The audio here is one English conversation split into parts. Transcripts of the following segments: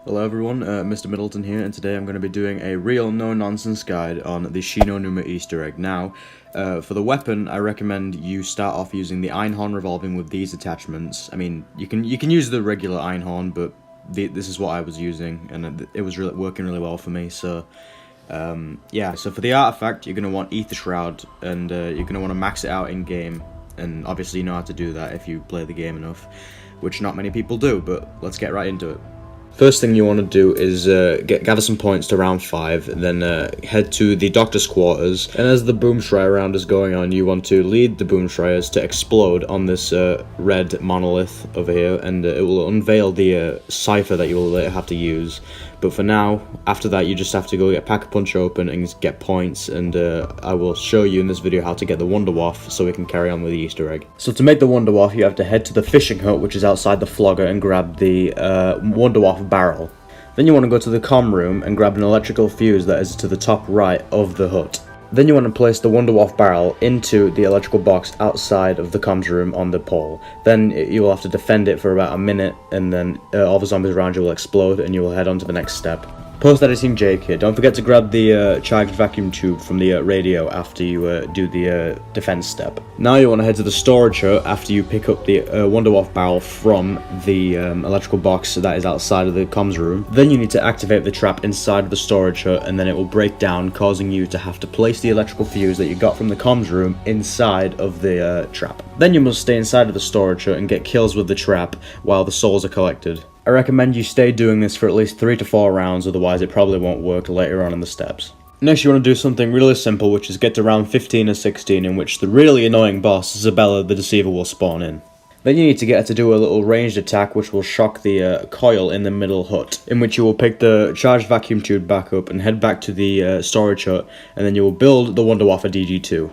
Hello everyone, Mr. Middleton here, and today I'm going to be doing a real no-nonsense guide on the Numa Easter egg. Now, for the weapon, I recommend you start off using the Einhorn revolving with these attachments. I mean, you can use the regular Einhorn, but this is what I was using, and it was working really well for me. So, yeah. So for the artifact, you're going to want Ether Shroud, and you're going to want to max it out in game. And obviously, you know how to do that if you play the game enough, which not many people do. But let's get right into it. First thing you want to do is gather some points to round 5, then head to the Doctor's quarters, and as the Boom Schreier round is going on, you want to lead the Boom Schreiers to explode on this red monolith over here, and it will unveil the cipher that you will later have to use. But for now, after that, you just have to go get Pack-a-Punch open and get points, and I will show you in this video how to get the Wunderwaffe so we can carry on with the Easter egg. So to make the Wunderwaffe, you have to head to the fishing hut, which is outside the flogger, and grab the Wunderwaffe barrel. Then you want to go to the comm room and grab an electrical fuse that is to the top right of the hut. Then you want to place the Wunderwaffe barrel into the electrical box outside of the comms room on the pole. Then you will have to defend it for about a minute, and then all the zombies around you will explode, and you will head on to the next step. Post-editing Jake here. Don't forget to grab the charged vacuum tube from the radio after you do the defense step. Now you want to head to the storage hut after you pick up the Wunderwaffe barrel from the electrical box that is outside of the comms room. Then you need to activate the trap inside of the storage hut, and then it will break down, causing you to have to place the electrical fuse that you got from the comms room inside of the trap. Then you must stay inside of the storage hut and get kills with the trap while the souls are collected. I recommend you stay doing this for at least 3 to 4 rounds, otherwise it probably won't work later on in the steps. Next you want to do something really simple, which is get to round 15 or 16, in which the really annoying boss, Isabella the Deceiver, will spawn in. Then you need to get her to do a little ranged attack which will shock the coil in the middle hut, in which you will pick the charged vacuum tube back up and head back to the storage hut, and then you will build the Wunderwaffe DG2.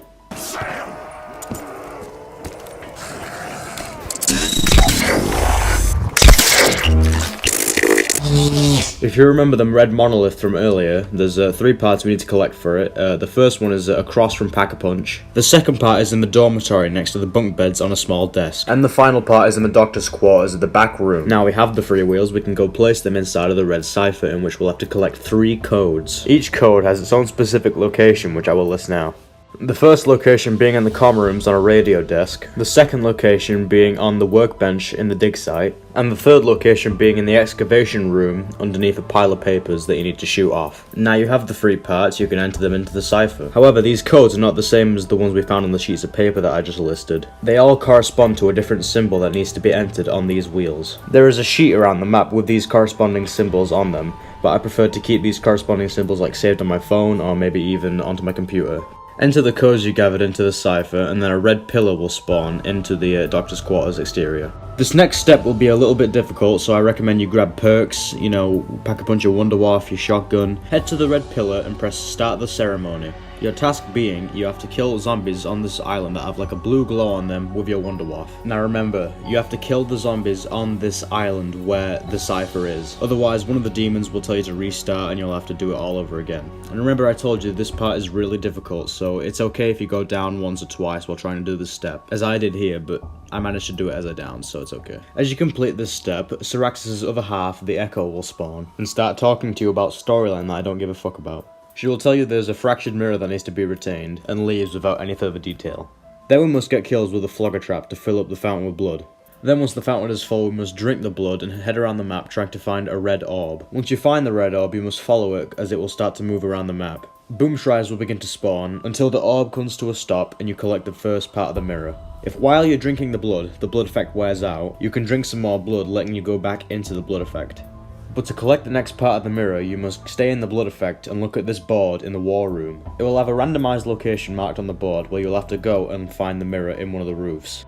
If you remember the red monolith from earlier, there's 3 parts we need to collect for it. The first one is across from Pack-a-Punch. The second part is in the dormitory next to the bunk beds on a small desk. And the final part is in the doctor's quarters at the back room. Now we have the freewheels, we can go place them inside of the red cipher, in which we'll have to collect 3 codes. Each code has its own specific location, which I will list now. The first location being in the comm rooms on a radio desk, the second location being on the workbench in the dig site, and the third location being in the excavation room underneath a pile of papers that you need to shoot off. Now you have the 3 parts, you can enter them into the cipher. However, these codes are not the same as the ones we found on the sheets of paper that I just listed. They all correspond to a different symbol that needs to be entered on these wheels. There is a sheet around the map with these corresponding symbols on them, but I prefer to keep these corresponding symbols saved on my phone or maybe even onto my computer. Enter the codes you gathered into the cipher, and then a red pillar will spawn into the doctor's quarters exterior. This next step will be a little bit difficult, so I recommend you grab perks, Pack-a-Punch your Wunderwaffe, your shotgun. Head to the red pillar and press start the ceremony. Your task being, you have to kill zombies on this island that have a blue glow on them with your Wunderwaffe. Now remember, you have to kill the zombies on this island where the cipher is. Otherwise, one of the demons will tell you to restart and you'll have to do it all over again. And remember, I told you this part is really difficult, so it's okay if you go down once or twice while trying to do this step, as I did here, but I managed to do it as I downed, so it's okay. As you complete this step, Syrax's other half, the Echo, will spawn and start talking to you about storyline that I don't give a fuck about. She will tell you there's a fractured mirror that needs to be retained, and leaves without any further detail. Then we must get kills with a flogger trap to fill up the fountain with blood. Then once the fountain is full, we must drink the blood and head around the map trying to find a red orb. Once you find the red orb, you must follow it as it will start to move around the map. Boom Schreiers will begin to spawn until the orb comes to a stop and you collect the first part of the mirror. If while you're drinking the blood effect wears out, you can drink some more blood, letting you go back into the blood effect. But to collect the next part of the mirror, you must stay in the blood effect and look at this board in the war room. It will have a randomized location marked on the board where you'll have to go and find the mirror in one of the roofs.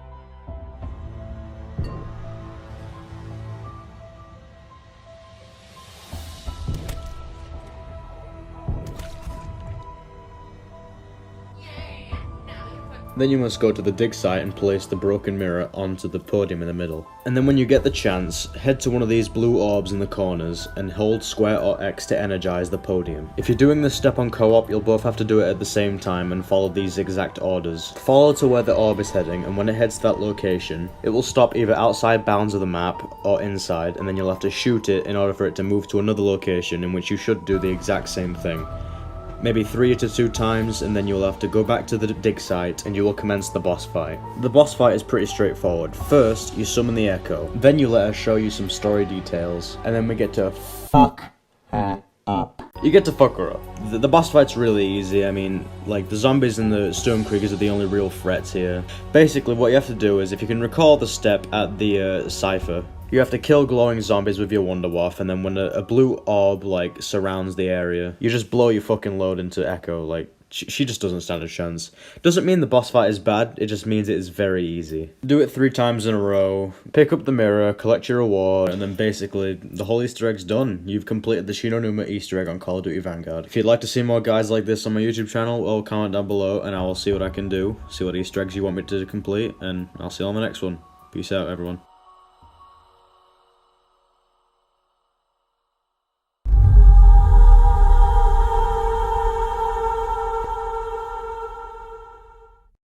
Then you must go to the dig site and place the broken mirror onto the podium in the middle. And then when you get the chance, head to one of these blue orbs in the corners and hold square or X to energize the podium. If you're doing this step on co-op, you'll both have to do it at the same time and follow these exact orders. Follow to where the orb is heading, and when it heads to that location, it will stop either outside bounds of the map or inside, and then you'll have to shoot it in order for it to move to another location in which you should do the exact same thing. Maybe 3 to 2 times, and then you'll have to go back to the dig site and you will commence the boss fight. The boss fight is pretty straightforward. First, you summon the Echo, then you let her show you some story details, and then we get to fuck her up. You get to fuck her up. The boss fight's really easy. I mean, like, the zombies and the Stormkriegers are the only real threats here. Basically, what you have to do is, if you can recall the step at the cipher, you have to kill glowing zombies with your Wunderwaffe, and then when a blue orb, like, surrounds the area, you just blow your fucking load into Echo. Like, she just doesn't stand a chance. Doesn't mean the boss fight is bad, it just means it is very easy. Do it 3 times in a row, pick up the mirror, collect your reward, and then basically, the whole Easter egg's done. You've completed the Numa Easter egg on Call of Duty Vanguard. If you'd like to see more guides like this on my YouTube channel, well, comment down below, and I will see what I can do, see what Easter eggs you want me to complete, and I'll see you on the next one. Peace out, everyone.